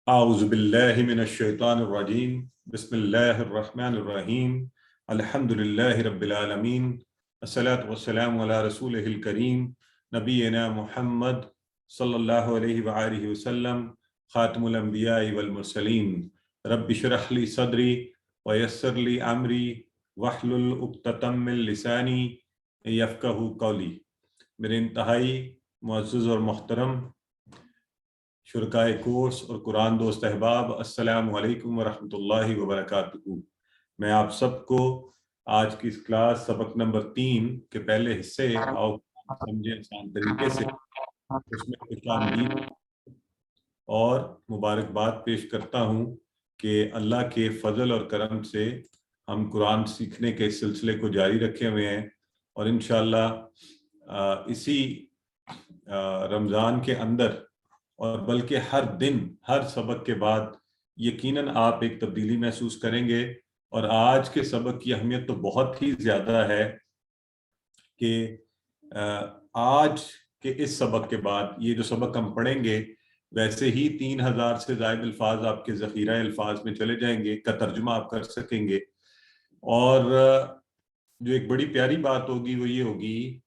اعوذ باللہ من الشیطان الرجیم بسم اللہ الرحمن الرحیم الحمد للہ رب العالمین الصلاۃ والسلام علی رسولہ الکریم نبینا محمد صلی اللہ علیہ وآلہ وسلم خاتم الانبیاء والمرسلین رب اشرح لی صدری ویسر لی امری واحلل عقدۃ من لسانی یفقہوا قولی۔ میرے انتہائی معزز اور محترم شرکائے کورس اور قرآن دوست احباب، السلام علیکم ورحمۃ اللہ وبرکاتہ۔ میں آپ سب کو آج کی اس کلاس سبق نمبر 3 کے پہلے حصے آؤ سمجھیں آسان طریقے سے اس میں خوش آمدید اور مبارکباد پیش کرتا ہوں کہ اللہ کے فضل اور کرم سے ہم قرآن سیکھنے کے سلسلے کو جاری رکھے ہوئے ہیں، اور انشاءاللہ اسی رمضان کے اندر اور بلکہ ہر دن ہر سبق کے بعد یقیناً آپ ایک تبدیلی محسوس کریں گے۔ اور آج کے سبق کی اہمیت تو بہت ہی زیادہ ہے کہ آج کے اس سبق کے بعد یہ جو سبق ہم پڑھیں گے ویسے ہی 3000 سے زائد الفاظ آپ کے ذخیرہ الفاظ میں چلے جائیں گے، کا ترجمہ آپ کر سکیں گے۔ اور جو ایک بڑی پیاری بات ہوگی وہ یہ ہوگی،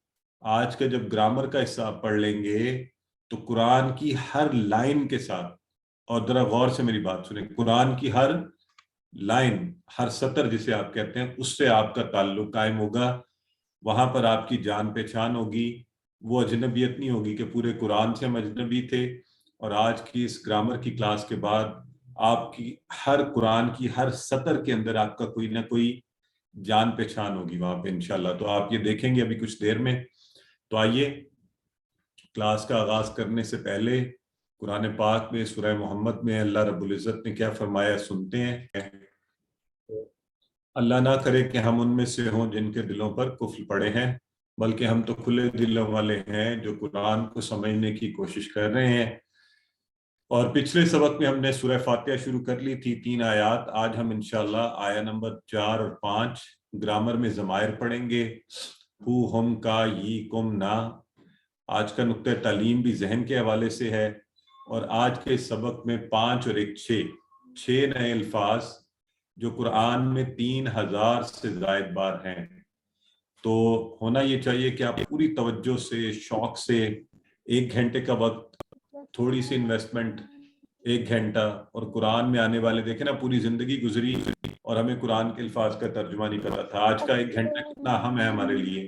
آج کا جب گرامر کا حصہ آپ پڑھ لیں گے تو قرآن کی ہر لائن کے ساتھ، اور ذرا غور سے میری بات سنیں، قرآن کی ہر لائن، ہر سطر جسے آپ کہتے ہیں، اس سے آپ کا تعلق قائم ہوگا۔ وہاں پر آپ کی جان پہچان ہوگی، وہ اجنبیت نہیں ہوگی کہ پورے قرآن سے ہم اجنبی تھے۔ اور آج کی اس گرامر کی کلاس کے بعد آپ کی ہر قرآن کی ہر سطر کے اندر آپ کا کوئی نہ کوئی جان پہچان ہوگی وہاں پہ انشاءاللہ۔ تو آپ یہ دیکھیں گے ابھی کچھ دیر میں۔ تو آئیے کلاس کا آغاز کرنے سے پہلے قرآن پاک میں سورہ محمد میں اللہ رب العزت نے کیا فرمایا سنتے ہیں۔ اللہ نہ کرے کہ ہم ان میں سے ہوں جن کے دلوں پر کفر پڑے ہیں، بلکہ ہم تو کھلے دلوں والے ہیں جو قرآن کو سمجھنے کی کوشش کر رہے ہیں۔ اور پچھلے سبق میں ہم نے سورہ فاتحہ شروع کر لی تھی، 3 آیات۔ آج ہم انشاءاللہ آیہ نمبر 4 اور 5 گرامر میں ضمائر پڑھیں گے، ہو، ہم، کا، یہ، کم، نا۔ آج کا نقطہ تعلیم بھی ذہن کے حوالے سے ہے، اور آج کے سبق میں 5 اور 1 6 نئے الفاظ جو قرآن میں 3000 سے زائد بار ہیں۔ تو ہونا یہ چاہیے کہ آپ پوری توجہ سے، شوق سے، 1 گھنٹے کا وقت، تھوڑی سی انویسٹمنٹ، 1 گھنٹہ، اور قرآن میں آنے والے دیکھیں نا، پوری زندگی گزری اور ہمیں قرآن کے الفاظ کا ترجمہ نہیں پتا تھا۔ آج کا 1 گھنٹہ کتنا اہم ہے ہمارے لیے،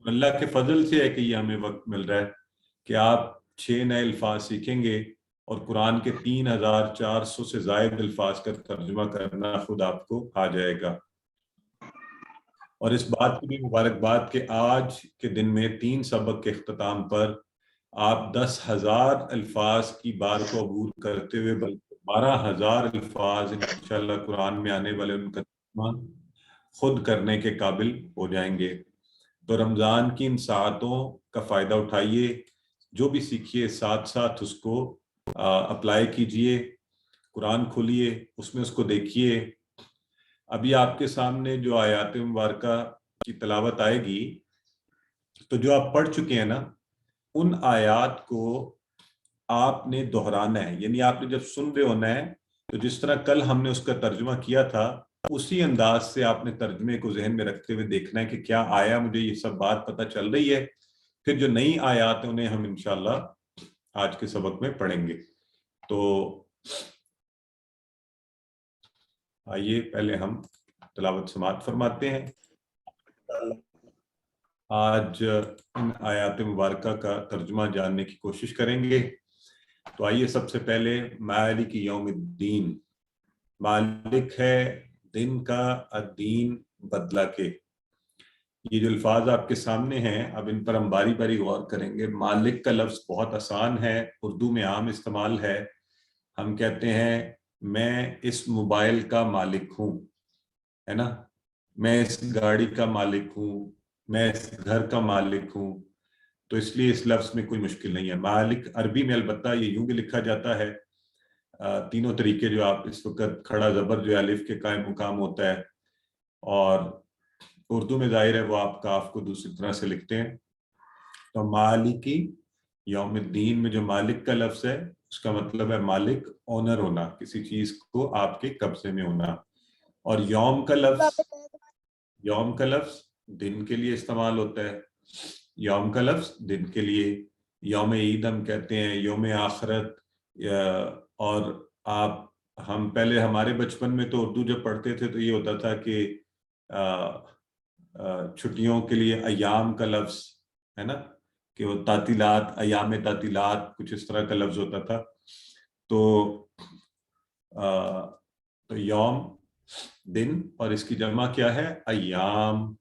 اللہ کے فضل سے ہے کہ یہ ہمیں وقت مل رہا ہے کہ آپ 6 نئے الفاظ سیکھیں گے، اور قرآن کے 3400 سے زائد الفاظ کا ترجمہ کرنا خود آپ کو آ جائے گا۔ اور اس بات کی بھی مبارکباد کہ آج کے دن میں 3 سبق کے اختتام پر آپ 10,000 الفاظ کی بار کو عبور کرتے ہوئے بلکہ 12,000 الفاظ انشاءاللہ قرآن میں آنے والے ان کا ترجمہ خود کرنے کے قابل ہو جائیں گے۔ تو رمضان کی ان ساعتوں کا فائدہ اٹھائیے، جو بھی سیکھیے ساتھ ساتھ اس کو اپلائی کیجئے، قرآن کھولیے، اس میں اس کو دیکھیے۔ ابھی آپ کے سامنے جو آیات مبارکہ کی تلاوت آئے گی، تو جو آپ پڑھ چکے ہیں نا، ان آیات کو آپ نے دہرانا ہے، یعنی آپ نے جب سن رہے ہونا ہے تو جس طرح کل ہم نے اس کا ترجمہ کیا تھا اسی انداز سے آپ نے ترجمے کو ذہن میں رکھتے ہوئے دیکھنا ہے کہ کیا آیا، مجھے یہ سب بات پتہ چل رہی ہے۔ پھر جو نئی آیات ہیں انہیں ہم انشاءاللہ آج کے سبق میں پڑھیں گے۔ تو آئیے پہلے ہم تلاوت سماعت فرماتے ہیں۔ آج ان آیات مبارکہ کا ترجمہ جاننے کی کوشش کریں گے۔ تو آئیے سب سے پہلے مالک یوم الدین، مالک ہے دن کا، الدین بدلہ کے۔ یہ جو الفاظ آپ کے سامنے ہیں اب ان پر ہم باری باری غور کریں گے۔ مالک کا لفظ بہت آسان ہے، اردو میں عام استعمال ہے۔ ہم کہتے ہیں میں اس موبائل کا مالک ہوں، ہے نا، میں اس گاڑی کا مالک ہوں، میں اس گھر کا مالک ہوں۔ تو اس لیے اس لفظ میں کوئی مشکل نہیں ہے۔ مالک عربی میں البتہ یہ یوں بھی لکھا جاتا ہے، تینوں طریقے جو آپ اس وقت کھڑا زبر جو الف کے قائم مقام ہوتا ہے، اور اردو میں ظاہر ہے وہ آپ کاف کو دوسری طرح سے لکھتے ہیں۔ تو مالکی یوم الدین میں جو مالک کا لفظ ہے اس کا مطلب ہے مالک، اونر ہونا، کسی چیز کو آپ کے قبضے میں ہونا. اور یوم کا لفظ دن کے لیے استعمال ہوتا ہے. یوم کا لفظ دن کے لیے، یوم عید ہم کہتے ہیں، یوم آخرت. اور ہم پہلے ہمارے بچپن میں تو اردو جب پڑھتے تھے تو یہ ہوتا تھا کہ چھٹیوں کے لیے ایام کا لفظ ہے نا، کہ وہ تعطیلات، ایام تعطیلات، کچھ اس طرح کا لفظ ہوتا تھا. تو یوم دن اور اس کی جمع کیا ہے؟ ایام.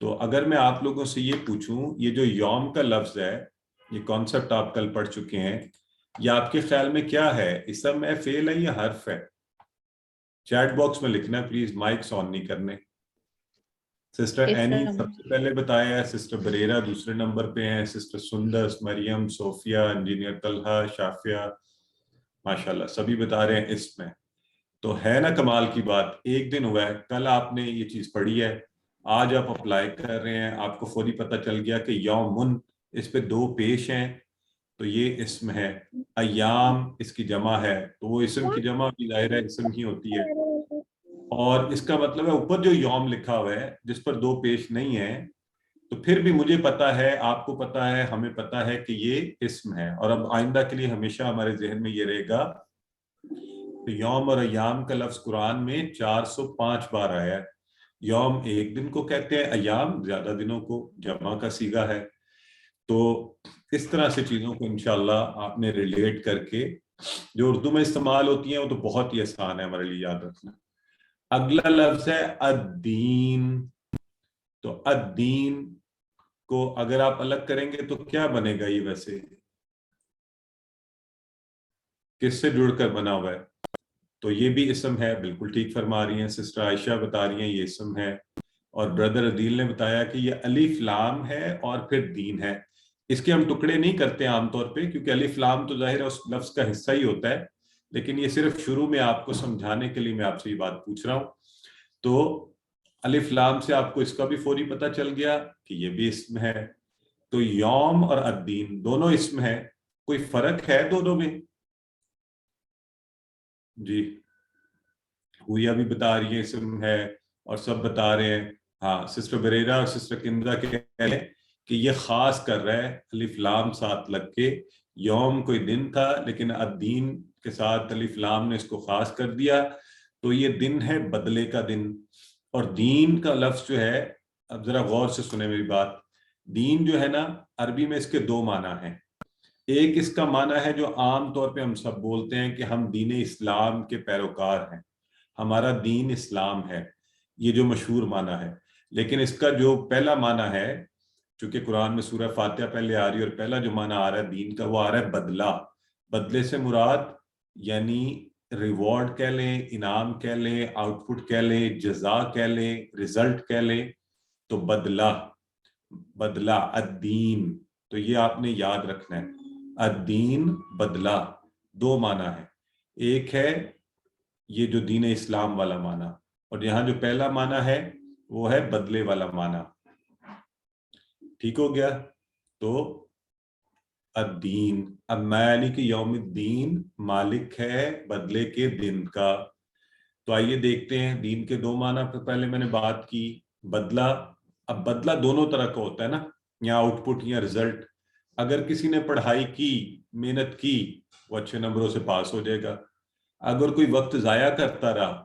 تو اگر میں آپ لوگوں سے یہ پوچھوں، یہ جو یوم کا لفظ ہے، یہ کانسیپٹ آپ کل پڑھ چکے ہیں، یہ آپ کے خیال میں کیا ہے؟ اسم ہے، فعل ہے، یا حرف ہے؟ چیٹ باکس میں لکھنا ہے پلیز، مائکس آن نہیں کرنے. سسٹر اینی سب سے پہلے بتایا ہے، سسٹر بریرہ دوسرے نمبر پہ ہیں، سسٹر سندس، مریم، صوفیہ، انجینئر طلحہ، شافیہ، ماشاءاللہ سبھی بتا رہے ہیں اس میں. تو ہے نا کمال کی بات، ایک دن ہوا ہے، کل آپ نے یہ چیز پڑھی ہے، آج آپ اپلائی کر رہے ہیں، آپ کو فوری پتہ چل گیا کہ یومن اس پہ دو پیش ہیں، تو یہ اسم ہے. ایام اس کی جمع ہے، تو وہ اسم کی جمع بھی ظاہر ہے اسم ہی ہوتی ہے. اور اس کا مطلب ہے اوپر جو یوم لکھا ہوا ہے جس پر دو پیش نہیں ہے، تو پھر بھی مجھے پتا ہے، آپ کو پتا ہے، ہمیں پتا ہے کہ یہ اسم ہے. اور اب آئندہ کے لیے ہمیشہ ہمارے ذہن میں یہ رہے گا کہ یوم اور ایام کا لفظ قرآن میں 405 بار آیا ہے. یوم ایک دن کو کہتے ہیں، ایام زیادہ دنوں کو، جمع کا صیغہ ہے. تو اس طرح سے چیزوں کو انشاءاللہ آپ نے ریلیٹ کر کے، جو اردو میں استعمال ہوتی ہیں وہ تو بہت ہی آسان ہے ہمارے لیے یاد رکھنا. اگلا لفظ ہے الدین. تو الدین کو اگر آپ الگ کریں گے تو کیا بنے گا؟ یہ ویسے کس سے جڑ کر بنا ہوا ہے؟ تو یہ بھی اسم ہے، بالکل ٹھیک فرما رہی ہیں سسٹر عائشہ، بتا رہی ہیں یہ اسم ہے. اور بردر عدیل نے بتایا کہ یہ الف لام ہے اور پھر دین ہے. اس کے ہم ٹکڑے نہیں کرتے عام طور پہ، کیونکہ الف لام تو ظاہر ہے اس لفظ کا حصہ ہی ہوتا ہے، لیکن یہ صرف شروع میں آپ کو سمجھانے کے لیے میں آپ سے یہ بات پوچھ رہا ہوں. تو الف لام سے آپ کو اس کا بھی فوری پتہ چل گیا کہ یہ بھی اسم ہے. تو یوم اور الدین دونوں اسم ہے، کوئی فرق ہے دونوں میں؟ جی ہویا بھی بتا رہی ہے اسم ہے، اور سب بتا رہے ہیں. ہاں سسٹر بریرہ اور سسٹر کنزا کہہ رہے ہیں کہ یہ خاص کر رہا ہے، الف لام ساتھ لگ کے. یوم کوئی دن تھا، لیکن الدین کے ساتھ الف لام نے اس کو خاص کر دیا. تو یہ دن ہے بدلے کا دن. اور دین کا لفظ جو ہے، اب ذرا غور سے سنیں میری بات، دین جو ہے نا عربی میں اس کے دو معنی ہیں. ایک اس کا معنی ہے جو عام طور پہ ہم سب بولتے ہیں کہ ہم دین اسلام کے پیروکار ہیں، ہمارا دین اسلام ہے، یہ جو مشہور معنی ہے. لیکن اس کا جو پہلا معنی ہے، چونکہ قرآن میں سورہ فاتحہ پہلے آ رہی ہے اور پہلا جو معنی آ رہا ہے دین کا، وہ آ رہا ہے بدلہ. بدلے سے مراد یعنی ریوارڈ کہہ لیں، انعام کہہ لیں، آؤٹ پٹ کہہ لیں، جزا کہہ لیں، ریزلٹ کہہ لیں. تو بدلہ، بدلہ، الدین. تو یہ آپ نے یاد رکھنا ہے، الدین بدلہ، دو معنی ہے. ایک ہے یہ جو دین اسلام والا معنی، اور یہاں جو پہلا معنی ہے وہ ہے بدلے والا معنی. ٹھیک ہو گیا؟ تو الدین، اب مالک یوم الدین، مالک ہے بدلے کے دن کا. تو آئیے دیکھتے ہیں دین کے دو معنی پہ. پہلے میں نے بات کی بدلہ. اب بدلہ دونوں طرح کا ہوتا ہے نا، یا آؤٹ پٹ یا ریزلٹ. اگر کسی نے پڑھائی کی، محنت کی، وہ اچھے نمبروں سے پاس ہو جائے گا. اگر کوئی وقت ضائع کرتا رہا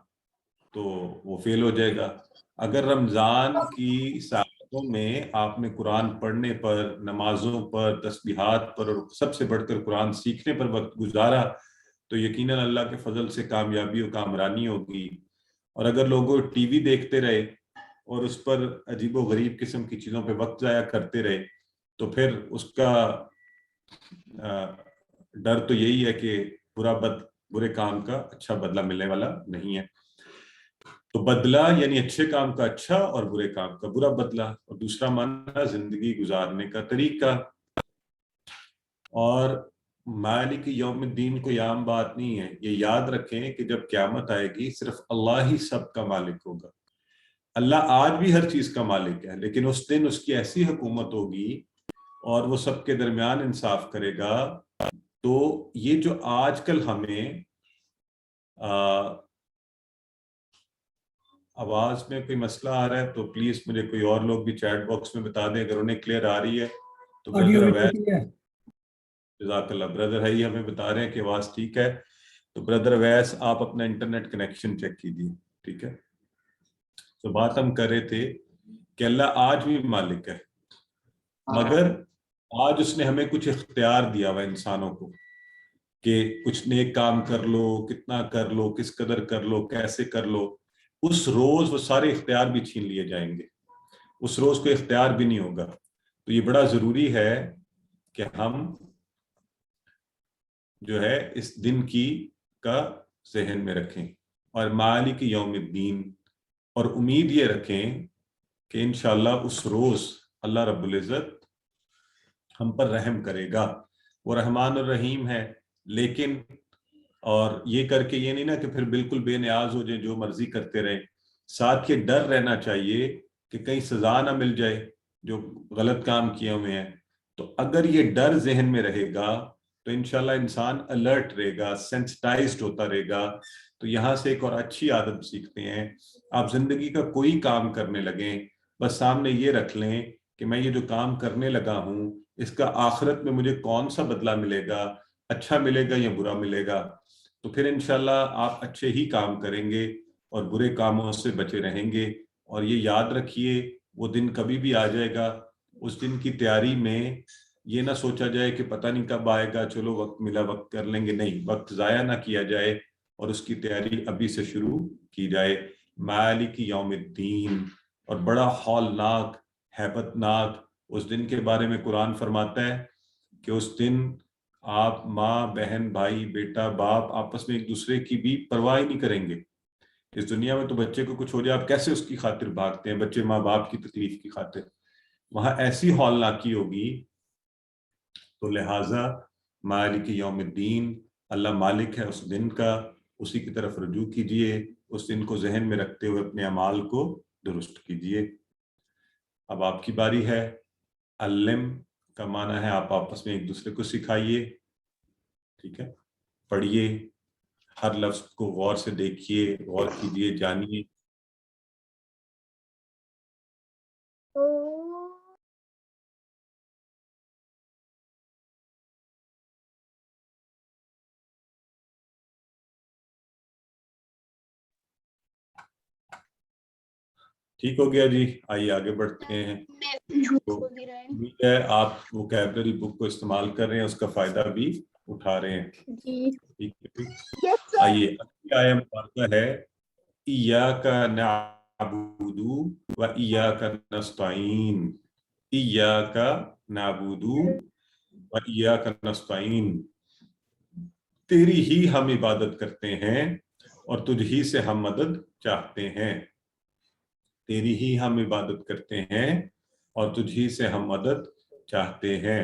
تو وہ فیل ہو جائے گا. اگر رمضان کی ساعتوں میں آپ نے قرآن پڑھنے پر، نمازوں پر، تسبیحات پر، اور سب سے بڑھ کر قرآن سیکھنے پر وقت گزارا تو یقیناً اللہ کے فضل سے کامیابی و کامرانی ہوگی. اور اگر لوگوں ٹی وی دیکھتے رہے اور اس پر عجیب و غریب قسم کی چیزوں پہ وقت ضائع کرتے رہے تو پھر اس کا ڈر تو یہی ہے کہ برے کام کا اچھا بدلہ ملنے والا نہیں ہے. تو بدلہ یعنی اچھے کام کا اچھا اور برے کام کا برا بدلہ. اور دوسرا معنی زندگی گزارنے کا طریقہ. اور مالک یوم الدین کوئی عام بات نہیں ہے، یہ یاد رکھیں کہ جب قیامت آئے گی صرف اللہ ہی سب کا مالک ہوگا. اللہ آج بھی ہر چیز کا مالک ہے، لیکن اس دن اس کی ایسی حکومت ہوگی اور وہ سب کے درمیان انصاف کرے گا. تو یہ جو آج کل ہمیں آواز میں کوئی مسئلہ آ رہا ہے تو پلیز مجھے کوئی اور لوگ بھی چیٹ باکس میں بتا دیں اگر انہیں کلیئر آ رہی ہے تو. بردر اویس، جزاک اللہ. بردر ہے یہ ہمیں بتا رہے ہیں کہ آواز ٹھیک ہے. تو بردر اویس آپ اپنا انٹرنیٹ کنیکشن چیک کیجیے. ٹھیک ہے. تو بات ہم کر رہے تھے کہ اللہ آج بھی مالک ہے، مگر آج اس نے ہمیں کچھ اختیار دیا ہوا انسانوں کو کہ کچھ نیک کام کر لو، کتنا کر لو، کس قدر کر لو، کیسے کر لو. اس روز وہ سارے اختیار بھی چھین لیے جائیں گے، اس روز کوئی اختیار بھی نہیں ہوگا. تو یہ بڑا ضروری ہے کہ ہم جو ہے اس دن کا ذہن میں رکھیں اور مالک یوم الدین، اور امید یہ رکھیں کہ انشاءاللہ اس روز اللہ رب العزت ہم پر رحم کرے گا. وہ رحمان الرحیم ہے. لیکن اور یہ کر کے یہ نہیں نا کہ پھر بالکل بے نیاز ہو جائیں، جو مرضی کرتے رہیں. ساتھ یہ ڈر رہنا چاہیے کہ کہیں سزا نہ مل جائے جو غلط کام کیے ہوئے ہیں. تو اگر یہ ڈر ذہن میں رہے گا تو انشاءاللہ انسان الرٹ رہے گا، سینسٹائزڈ ہوتا رہے گا. تو یہاں سے ایک اور اچھی عادت سیکھتے ہیں. آپ زندگی کا کوئی کام کرنے لگیں، بس سامنے یہ رکھ لیں کہ میں یہ جو کام کرنے لگا ہوں اس کا آخرت میں مجھے کون سا بدلہ ملے گا، اچھا ملے گا یا برا ملے گا. تو پھر انشاءاللہ آپ اچھے ہی کام کریں گے اور برے کاموں سے بچے رہیں گے. اور یہ یاد رکھیے وہ دن کبھی بھی آ جائے گا. اس دن کی تیاری میں یہ نہ سوچا جائے کہ پتہ نہیں کب آئے گا، چلو وقت ملا وقت کر لیں گے. نہیں، وقت ضائع نہ کیا جائے اور اس کی تیاری ابھی سے شروع کی جائے. مالک یوم الدین، اور بڑا ہولناک، ہیبت ناک اس دن کے بارے میں قرآن فرماتا ہے کہ اس دن آپ ماں، بہن، بھائی، بیٹا، باپ آپس میں ایک دوسرے کی بھی پرواہ نہیں کریں گے. اس دنیا میں تو بچے کو کچھ ہو جائے آپ کیسے اس کی خاطر بھاگتے ہیں، بچے ماں باپ کی تکلیف کی خاطر. وہاں ایسی ہولناکی ہوگی. تو لہٰذا مالک یوم الدین، اللہ مالک ہے اس دن کا، اسی کی طرف رجوع کیجئے. اس دن کو ذہن میں رکھتے ہوئے اپنے اعمال کو درست کیجئے. اب آپ کی باری ہے. علم کا معنی ہے آپ آپس میں ایک دوسرے کو سکھائیے. ٹھیک ہے. پڑھیے، ہر لفظ کو غور سے دیکھیے، غور کیجئے، جانیے. ٹھیک ہو گیا جی. آئیے آگے بڑھتے ہیں. امید ہے آپ ووکیبلری بک کو استعمال کر رہے ہیں، اس کا فائدہ بھی اٹھا رہے ہیں. ٹھیک ہے. آئیے اگلی آیت مبارکہ ہے ایاک نعبد و ایاک نستعین. ایاک نعبد و ایاک نستعین، تیری ہی ہم عبادت کرتے ہیں اور تجھ ہی سے ہم مدد چاہتے ہیں. تیری ہی ہم عبادت کرتے ہیں اور تجھ ہی سے ہم مدد چاہتے ہیں.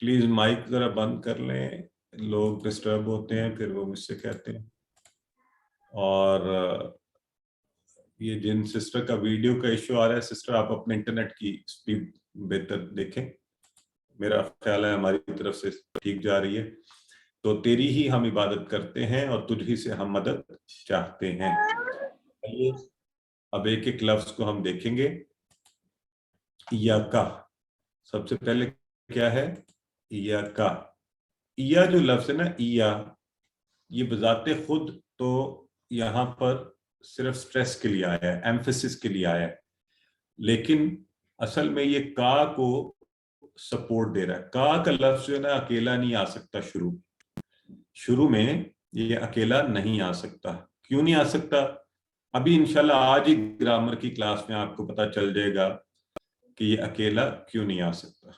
پلیز مائک ذرا بند کر لیں، لوگ ڈسٹرب ہوتے ہیں پھر وہ مجھ سے کہتے ہیں. اور یہ جن سسٹر کا ویڈیو کا ایشو آ رہا ہے، سسٹر آپ اپنے انٹرنیٹ کی سپیڈ بہتر دیکھیں. میرا خیال ہے ہماری طرف سے ٹھیک جا رہی ہے. تو تیری ہی ہم عبادت کرتے ہیں اور تجھ ہی سے ہم مدد چاہتے ہیں. اب ایک ایک لفظ کو ہم دیکھیں گے. ایاکا، سب سے پہلے کیا ہے؟ ایاکا. ایا جو لفظ ہے نا، ایا، یہ بذات خود تو یہاں پر صرف سٹریس کے لیے آیا ہے، ایمفیسس کے لیے آیا ہے، لیکن اصل میں یہ کا کو سپورٹ دے رہا ہے. کا لفظ جو ہے نا اکیلا نہیں آ سکتا. شروع میں یہ اکیلا نہیں آ سکتا. کیوں نہیں آ سکتا؟ ابھی انشاءاللہ آج ہی گرامر کی کلاس میں آپ کو پتا چل جائے گا کہ یہ اکیلا کیوں نہیں آ سکتا.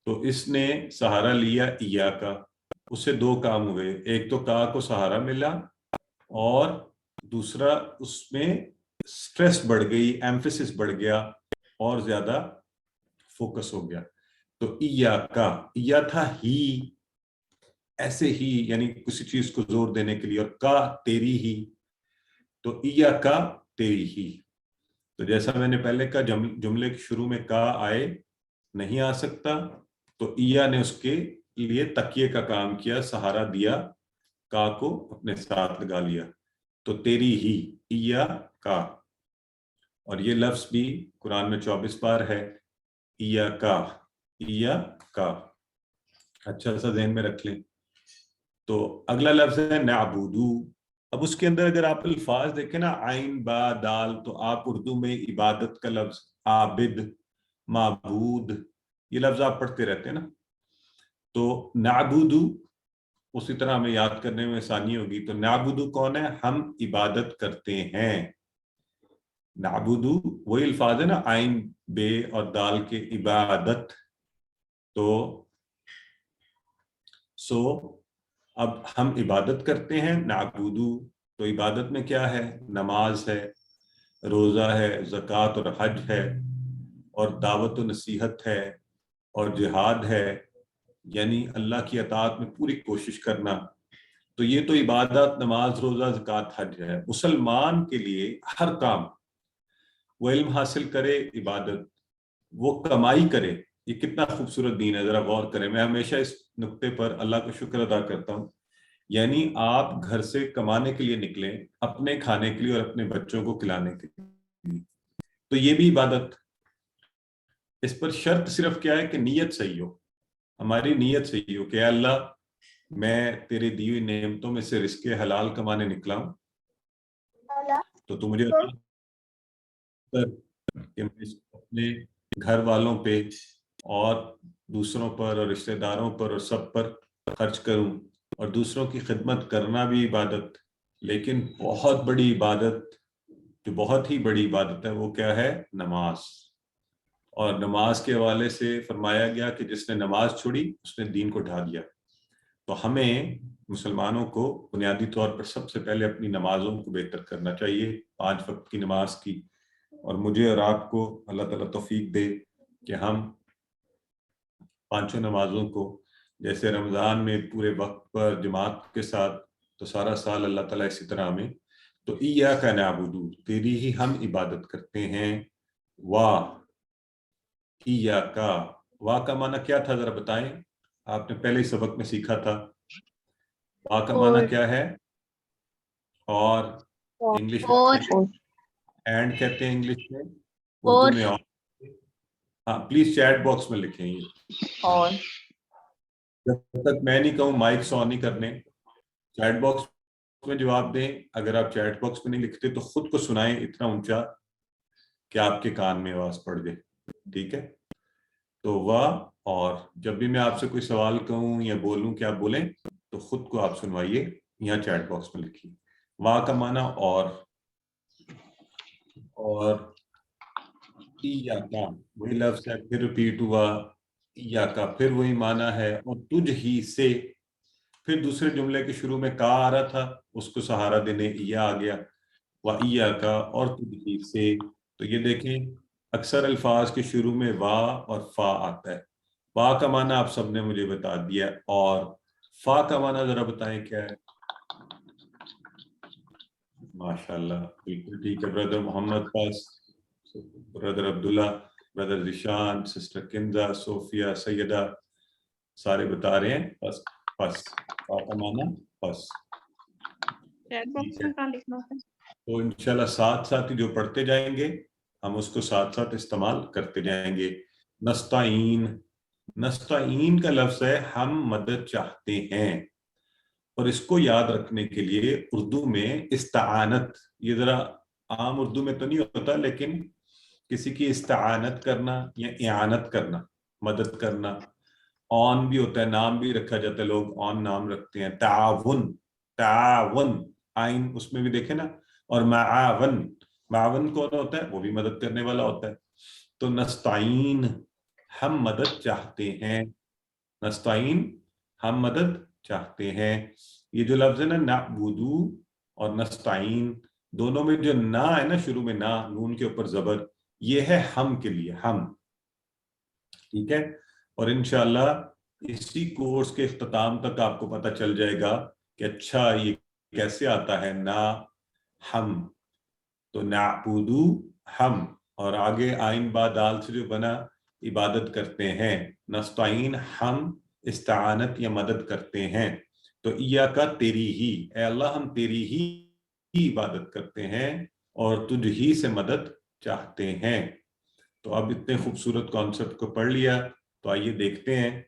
تو اس نے سہارا لیا ایا کا. اس سے دو کام ہوئے، ایک تو کا کو سہارا ملا اور دوسرا اس میں سٹریس بڑھ گئی، ایمفیسس بڑھ گیا اور زیادہ فوکس ہو گیا. تو ایا کا، ایا تھا ہی، ایسے ہی، یعنی کسی چیز کو زور دینے کے لیے، اور کا تیری ہی. تو ایا کا تیری ہی. تو جیسا میں نے پہلے کہا جملے کے شروع میں کا آئے نہیں آ سکتا، تو ایا نے اس کے لیے تکیے کا کام کیا، سہارا دیا، کا کو اپنے ساتھ لگا لیا، تو تیری ہی، ایا کا. اور یہ لفظ بھی قرآن میں 24 بار ہے، ایا کا، ایا کا. اچھا سا ذہن میں رکھ لیں. تو اگلا لفظ ہے نعبدو. اب اس کے اندر اگر آپ الفاظ دیکھیں نا، عین با دال، تو آپ اردو میں عبادت کا لفظ عابد، معبود، یہ لفظ آپ پڑھتے رہتے ہیں نا. تو نعبدو اسی طرح ہمیں یاد کرنے میں آسانی ہوگی. تو نعبدو کون ہے؟ ہم عبادت کرتے ہیں. نعبدو وہی الفاظ ہے نا، عین بے اور دال کے، عبادت. تو اب ہم عبادت کرتے ہیں، نعبدو. تو عبادت میں کیا ہے؟ نماز ہے، روزہ ہے، زکوٰۃ اور حج ہے، اور دعوت و نصیحت ہے، اور جہاد ہے، یعنی اللہ کی اطاعت میں پوری کوشش کرنا. تو یہ تو عبادت، نماز، روزہ، زکوٰۃ، حج ہے. مسلمان کے لیے ہر کام، وہ علم حاصل کرے، عبادت، وہ کمائی کرے. یہ کتنا خوبصورت دین ہے، ذرا غور کریں. میں ہمیشہ اس نقطے پر اللہ کا شکر ادا کرتا ہوں. یعنی آپ گھر سے کمانے کے لیے نکلیں، اپنے کھانے کے لیے اور اپنے بچوں کو کھلانے کے لیے، تو یہ بھی عبادت. اس پر شرط صرف کیا ہے کہ نیت صحیح ہو، ہماری نیت صحیح ہو کہ اے اللہ میں تیرے دی ہوئی نعمتوں میں سے رزق حلال کمانے نکلا ہوں، تو مجھے کہ میں اپنے گھر والوں پہ اور دوسروں پر اور رشتہ داروں پر اور سب پر خرچ کروں. اور دوسروں کی خدمت کرنا بھی عبادت. لیکن بہت بڑی عبادت، جو بہت ہی بڑی عبادت ہے، وہ کیا ہے؟ نماز. اور نماز کے حوالے سے فرمایا گیا کہ جس نے نماز چھوڑی اس نے دین کو ڈھا دیا. تو ہمیں مسلمانوں کو بنیادی طور پر سب سے پہلے اپنی نمازوں کو بہتر کرنا چاہیے، 5 وقت کی نماز کی. اور مجھے اور آپ کو اللہ تعالیٰ توفیق دے کہ ہم 5 نمازوں کو، جیسے رمضان میں پورے وقت پر جماعت کے ساتھ، تو سارا سال اللہ تعالیٰ اسی طرح ہمیں. تو ایاک نعبدو، تیری ہی ہم عبادت کرتے ہیں. ایاک، وا کا معنی کیا تھا ذرا بتائیں؟ آپ نے پہلے ہی سبق میں سیکھا تھا. وا کا معنی کیا ہے؟ اور انگلش میں اینڈ کہتے ہیں، انگلش میں، اردو میں اور. ہاں پلیز چیٹ باکس میں لکھیں. یہ اور جب تک میں نہیں کہوں مائک آن نہیں کرنے، چیٹ باکس میں جواب دیں. اگر آپ چیٹ باکس میں نہیں لکھتے تو خود کو سنائیں اتنا اونچا کہ آپ کے کان میں آواز پڑ جائے. ٹھیک ہے؟ تو وا، اور جب بھی میں آپ سے کوئی سوال کہوں یا بولوں کہ آپ بولیں، تو خود کو آپ سنوائیے، یہاں چیٹ باکس میں لکھیے. وا کا معنی اور ایاکا وہی لفظ ہے، پھر ریپیٹ ہوا. ایاکا پھر وہی معنی ہے، اور تجھ ہی سے. پھر دوسرے جملے کے شروع میں کا آ رہا تھا، اس کو سہارا دینے ایا آ گیا. وَإِيَّاكَ، اور تجھ ہی سے. تو یہ دیکھیں اکثر الفاظ کے شروع میں وا اور فا آتا ہے. وا کا معنی آپ سب نے مجھے بتا دیا، اور فا کا معنی ذرا بتائیں کیا ہے؟ ماشاءاللہ بالکل ٹھیک ہے. بردر محمد پاس، بردر عبداللہ، بردر ذیشان، سسٹر کنزا، صوفیہ، سیدہ، سارے بتا رہے ہیں پس. پس فا کا معنی پس. چیٹ باکس میں کہاں لکھنا ہے؟ تو انشاءاللہ ساتھ ساتھ ہی جو پڑھتے جائیں گے ہم اس کو ساتھ ساتھ استعمال کرتے جائیں گے. نستعین، نستعین کا لفظ ہے ہم مدد چاہتے ہیں. اور اس کو یاد رکھنے کے لیے اردو میں استعانت، یہ ذرا عام اردو میں تو نہیں ہوتا، لیکن کسی کی استعانت کرنا یا اعانت کرنا، مدد کرنا. آن بھی ہوتا ہے، نام بھی رکھا جاتا ہے، لوگ آن نام رکھتے ہیں. تعاون، تعاون، آئین اس میں بھی دیکھیں نا. اور معاون، معاون کون ہوتا ہے؟ وہ بھی مدد کرنے والا ہوتا ہے. تو نستعین ہم مدد چاہتے ہیں، نستعین ہم مدد چاہتے ہیں. یہ جو لفظ ہے نا نعبدو اور نستعین، دونوں میں جو نا ہے نا شروع میں، نا، نون کے اوپر زبر، یہ ہے ہم کے لیے، ہم. ٹھیک ہے؟ اور انشاءاللہ اسی کورس کے اختتام تک آپ کو پتہ چل جائے گا کہ اچھا یہ کیسے آتا ہے نا ہم. تو نعبدو ہم، اور آگے آئین با دال سے جو بنا عبادت کرتے ہیں، نستعین ہم استعانت یا مدد کرتے ہیں، تو ایاکا تیری ہی، اے اللہ ہم تیری ہی عبادت کرتے ہیں اور تجھ ہی سے مدد چاہتے ہیں۔ تو اب اتنے خوبصورت کانسیپٹ کو پڑھ لیا، تو آئیے دیکھتے ہیں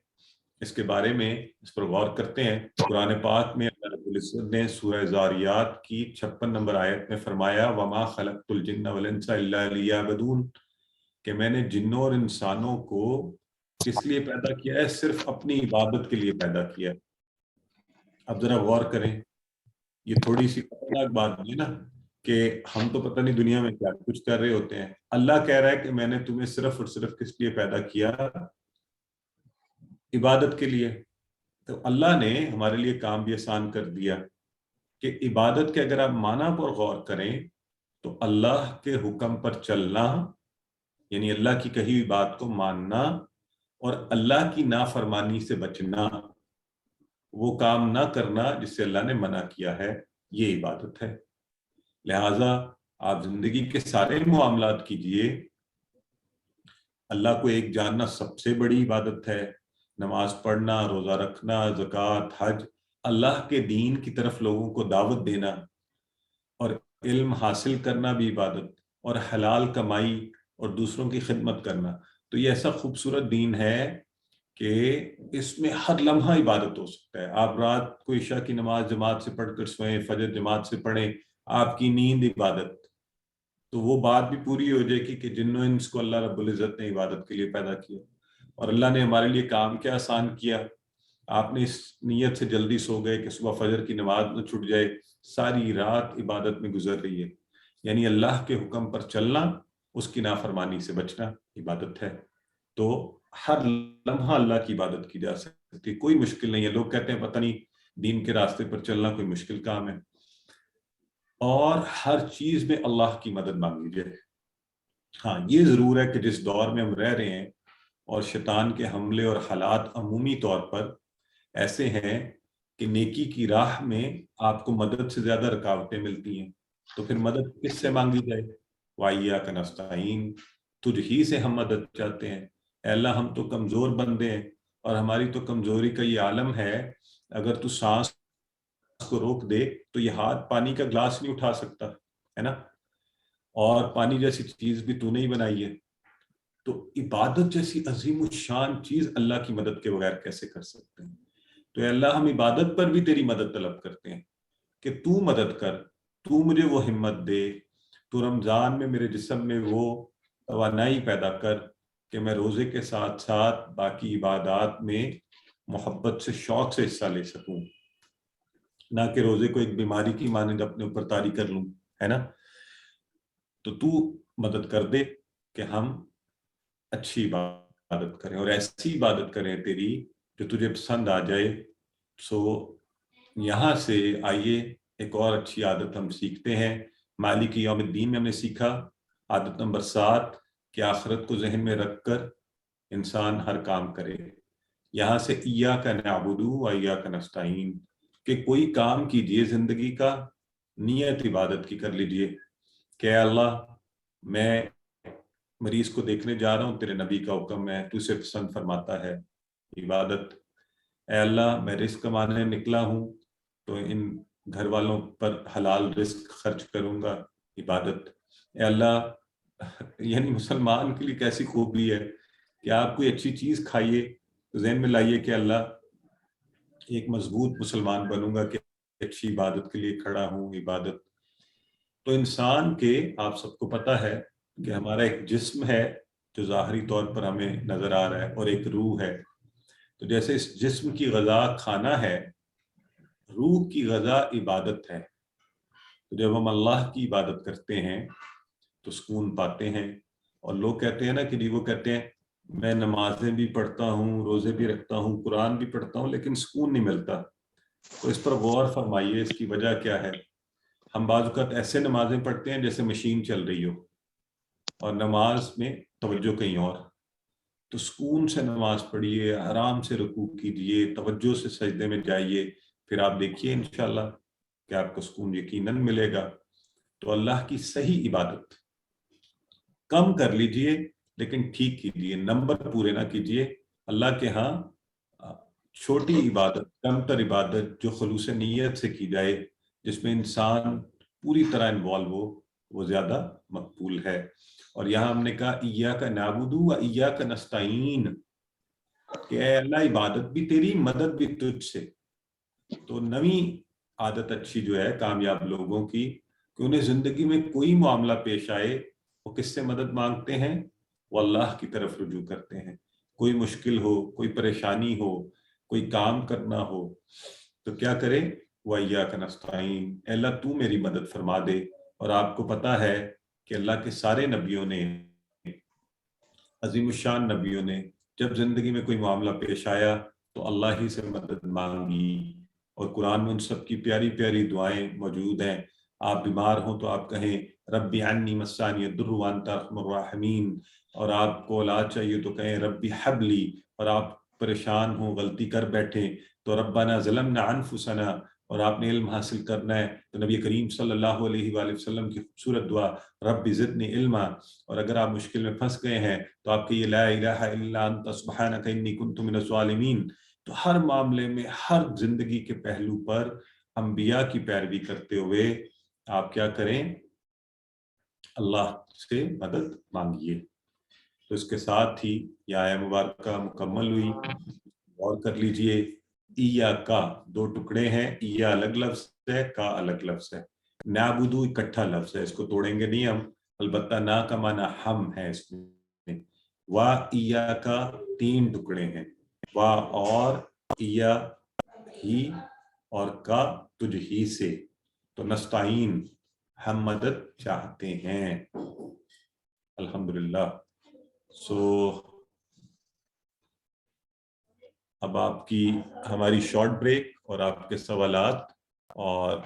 اس کے بارے میں، اس پر غور کرتے ہیں۔ قرآن پاک میں اللہ رب العزت نے سورہ زاریات کی 56 نمبر آیت میں فرمایا وَمَا خَلَقْتُ الْجِنَّ وَالْإِنسَ إِلَّا لِيَعْبُدُونَ، کہ میں نے جنوں اور انسانوں کو کس لیے پیدا کیا ہے؟ صرف اپنی عبادت کے لیے پیدا کیا ہے۔ اب ذرا غور کریں، یہ تھوڑی سی خطرناک بات ہے نا، کہ ہم تو پتہ نہیں دنیا میں کیا کچھ کر رہے ہوتے ہیں، اللہ کہہ رہا ہے کہ میں نے تمہیں صرف اور صرف کس لیے پیدا کیا؟ عبادت کے لیے۔ تو اللہ نے ہمارے لیے کام بھی آسان کر دیا کہ عبادت کے اگر آپ معنی پر غور کریں تو اللہ کے حکم پر چلنا، یعنی اللہ کی کہی ہوئی بات کو ماننا اور اللہ کی نافرمانی سے بچنا، وہ کام نہ کرنا جس سے اللہ نے منع کیا ہے، یہ عبادت ہے۔ لہٰذا آپ زندگی کے سارے معاملات کیجئے، اللہ کو ایک جاننا سب سے بڑی عبادت ہے، نماز پڑھنا، روزہ رکھنا، زکوٰۃ، حج، اللہ کے دین کی طرف لوگوں کو دعوت دینا اور علم حاصل کرنا بھی عبادت، اور حلال کمائی اور دوسروں کی خدمت کرنا۔ تو یہ ایسا خوبصورت دین ہے کہ اس میں ہر لمحہ عبادت ہو سکتا ہے۔ آپ رات کو عشاء کی نماز جماعت سے پڑھ کر سوئیں، فجر جماعت سے پڑھیں، آپ کی نیند عبادت، تو وہ بات بھی پوری ہو جائے گی کہ جن و انس کو اللہ رب العزت نے عبادت کے لیے پیدا کیا، اور اللہ نے ہمارے لیے کام کیا آسان کیا۔ آپ نے اس نیت سے جلدی سو گئے کہ صبح فجر کی نماز نہ چھوٹ جائے، ساری رات عبادت میں گزر رہی ہے، یعنی اللہ کے حکم پر چلنا، اس کی نافرمانی سے بچنا عبادت ہے۔ تو ہر لمحہ اللہ کی عبادت کی جا سکتی، کوئی مشکل نہیں ہے۔ لوگ کہتے ہیں پتہ نہیں دین کے راستے پر چلنا کوئی مشکل کام ہے، اور ہر چیز میں اللہ کی مدد مانگی جائے۔ ہاں یہ ضرور ہے کہ جس دور میں ہم رہ رہے ہیں اور شیطان کے حملے اور حالات عمومی طور پر ایسے ہیں کہ نیکی کی راہ میں آپ کو مدد سے زیادہ رکاوٹیں ملتی ہیں، تو پھر مدد کس سے مانگی جائے؟ وَإِيَّاكَ نَسْتَعِينُ، تجھ ہی سے ہم مدد چاہتے ہیں۔ اے اللہ ہم تو کمزور بندے ہیں، اور ہماری تو کمزوری کا یہ عالم ہے، اگر تو سانس کو روک دے تو یہ ہاتھ پانی کا گلاس نہیں اٹھا سکتا ہے نا، اور پانی جیسی چیز بھی تو نہیں بنائی ہے، تو عبادت جیسی عظیم الشان چیز اللہ کی مدد کے بغیر کیسے کر سکتے ہیں؟ تو اے اللہ ہم عبادت پر بھی تیری مدد طلب کرتے ہیں کہ تو مدد کر، تو مجھے وہ ہمت دے، تو رمضان میں میرے جسم میں وہ توانائی پیدا کر کہ میں روزے کے ساتھ ساتھ باقی عبادات میں محبت سے، شوق سے حصہ لے سکوں، نہ کہ روزے کو ایک بیماری کی مانند اپنے اوپر طاری کر لوں، ہے نا۔ تو مدد کر دے کہ ہم اچھی عبادت کریں اور ایسی عبادت کریں تیری جو تجھے پسند آ جائے۔ سو یہاں سے آئیے ایک اور اچھی عادت ہم سیکھتے ہیں۔ مالک یوم الدین میں ہم نے سیکھا عادت نمبر 7 کہ آخرت کو ذہن میں رکھ کر انسان ہر کام کرے۔ یہاں سے ایاک نعبد و ایاک نستعین، کہ کوئی کام کیجئے زندگی کا، نیت عبادت کی کر لیجئے کہ اے اللہ میں مریض کو دیکھنے جا رہا ہوں، تیرے نبی کا حکم ہے، تو اسے پسند فرماتا ہے، عبادت۔ اے اللہ میں رزق کمانے نکلا ہوں تو ان گھر والوں پر حلال رزق خرچ کروں گا، عبادت۔ اے اللہ، یعنی مسلمان کے لیے کیسی خوبی ہے کہ آپ کوئی اچھی چیز کھائیے تو ذہن میں لائیے کہ اللہ ایک مضبوط مسلمان بنوں گا کہ اچھی عبادت کے لیے کھڑا ہوں، عبادت۔ تو انسان کے، آپ سب کو پتہ ہے کہ ہمارا ایک جسم ہے جو ظاہری طور پر ہمیں نظر آ رہا ہے، اور ایک روح ہے۔ تو جیسے اس جسم کی غذا کھانا ہے، روح کی غذا عبادت ہے۔ تو جب ہم اللہ کی عبادت کرتے ہیں تو سکون پاتے ہیں۔ اور لوگ کہتے ہیں نا کہ وہ کہتے ہیں میں نمازیں بھی پڑھتا ہوں، روزے بھی رکھتا ہوں، قرآن بھی پڑھتا ہوں، لیکن سکون نہیں ملتا۔ تو اس پر غور فرمائیے، اس کی وجہ کیا ہے؟ ہم بعض اوقات ایسے نمازیں پڑھتے ہیں جیسے مشین چل رہی ہو، اور نماز میں توجہ کہیں اور۔ تو سکون سے نماز پڑھیے، آرام سے رکوع کیجئے، توجہ سے سجدے میں جائیے، پھر آپ دیکھیے انشاءاللہ کہ آپ کو سکون یقیناً ملے گا۔ تو اللہ کی صحیح عبادت کم کر لیجئے لیکن ٹھیک کیجئے، نمبر پورے نہ کیجئے۔ اللہ کے ہاں چھوٹی عبادت، کم تر عبادت جو خلوص نیت سے کی جائے، جس میں انسان پوری طرح انوالو ہو، وہ زیادہ مقبول ہے۔ اور یہاں ہم نے کہا ایاک نعبد و ایاک نستعین، کہ اے اللہ عبادت بھی تیری، مدد بھی تجھ سے۔ تو نویں عادت اچھی جو ہے کامیاب لوگوں کی، کہ انہیں زندگی میں کوئی معاملہ پیش آئے، وہ کس سے مدد مانگتے ہیں؟ وہ اللہ کی طرف رجوع کرتے ہیں۔ کوئی مشکل ہو، کوئی پریشانی ہو، کوئی کام کرنا ہو تو کیا کریں؟ وَإِيَّاكَ نَسْتَعِينُ، اے اللہ تو میری مدد فرما دے۔ اور آپ کو پتہ ہے کہ اللہ کے سارے نبیوں نے، عظیم الشان نبیوں نے، جب زندگی میں کوئی معاملہ پیش آیا تو اللہ ہی سے مدد مانگی، اور قرآن میں ان سب کی پیاری پیاری دعائیں موجود ہیں۔ آپ بیمار ہوں تو آپ کہیں ربی عنی مسانی الضر وانت ارحم الراحمین، اور آپ کو اولاد چاہیے تو کہیں ربی حبلی، اور آپ پریشان ہوں، غلطی کر بیٹھیں تو ربنا ظلمنا انفسنا، اور آپ نے علم حاصل کرنا ہے تو نبی کریم صلی اللہ علیہ وآلہ وسلم کی خوبصورت دعا رب زدنی علما۔ اور اگر آپ مشکل میں پھنس گئے ہیں تو آپ کی یہ لا الہ الا انت سبحانک انی کنت من الظالمین۔ تو ہر معاملے میں، ہر زندگی کے پہلو پر انبیاء کی پیروی کرتے ہوئے آپ کیا کریں؟ اللہ سے مدد مانگیے۔ تو اس کے ساتھ ہی یہ آیہ مبارکہ مکمل ہوئی۔ اور کر لیجئے، ایا کا دو ٹکڑے ہیں، ایا الگ لفظ ہے، کا الگ لفظ ہے۔ نعبدو اکٹھا لفظ ہے، اس کو توڑیں گے نہیں ہم، البتہ نا کا معنی ہم ہے اس میں۔ وا ایا کا تین ٹکڑے ہیں، وا اور ایا ہی اور کا تجھ ہی سے۔ تو نستعین ہم مدد چاہتے ہیں۔ الحمدللہ۔ اب آپ کی ہماری شارٹ بریک اور آپ کے سوالات، اور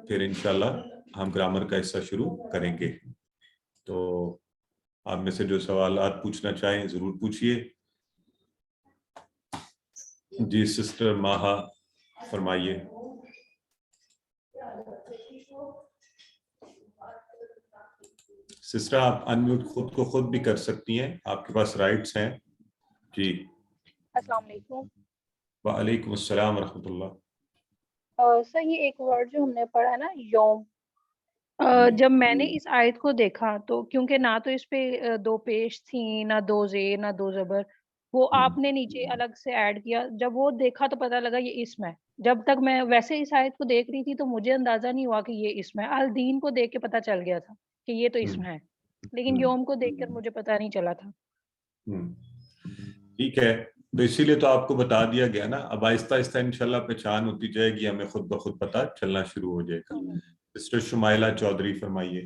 پھر انشاءاللہ ہم گرامر کا حصہ شروع کریں گے۔ تو آپ میں سے جو سوالات پوچھنا چاہیں ضرور پوچھئے۔ جی سسٹر ماہا فرمائیے۔ سسٹر آپ انمیوٹ خود کو خود بھی کر سکتی ہیں، آپ کے پاس رائٹس ہیں۔ جی السلام علیکم۔ وعلیکم السلام ورحمۃ اللہ۔ سر یہ ایک ورڈ جو ہم نے پڑھا نا، یوم، جب میں نے اس آیت کو دیکھا تو کیونکہ نہ تو اس پہ دو پیش تھیں، نہ دو زیر، نہ دو زبر، وہ آپ نے نیچے الگ سے ایڈ کیا۔ جب وہ دیکھا تو پتہ لگا یہ اسم ہے۔ جب تک میں ویسے اس آیت کو دیکھ رہی تھی تو مجھے اندازہ نہیں ہوا کہ یہ اسم ہے۔ الدین کو دیکھ کے پتہ چل گیا تھا کہ یہ تو اسم ہے، لیکن یوم کو دیکھ کر مجھے پتہ نہیں چلا تھا۔ ٹھیک ہے، تو اسی لیے تو آپ کو بتا دیا گیا نا۔ اب آہستہ آہستہ انشاءاللہ پہچان ہوتی جائے گی، ہمیں خود بخود پتہ چلنا شروع ہو جائے گا۔ سسٹر شمائلہ چودھری فرمائیے۔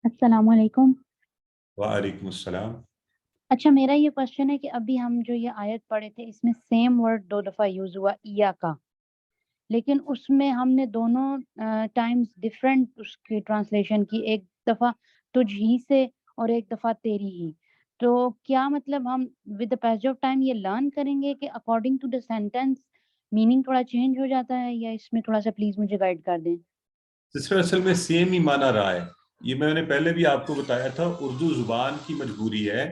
السلام علیکم۔ وعلیکم السلام۔ اچھا، میرا یہ کوشچن ہے کہ ابھی ہم جو یہ آیت پڑھے تھے اس میں سیم ورڈ دو دفعہ یوز ہوا، ایا کا، لیکن اس میں ہم نے دونوں ٹائمز ڈفرینٹ اس کی ٹرانسلیشن کی، ایک دفعہ تجھ ہی سے اور ایک دفعہ تیری ہی۔ تو کیا مطلب ہم with the pace of time یہ لرن کریں گے کہ according to the sentence meaning تھوڑا چینج ہو جاتا ہے، یا اس میں تھوڑا سا پلیز مجھے گائیڈ کر دیں؟ سسٹر اصل میں سیم ہی مانا رہا ہے، یہ میں نے پہلے بھی آپ کو بتایا تھا، اردو زبان کی مجبوری ہے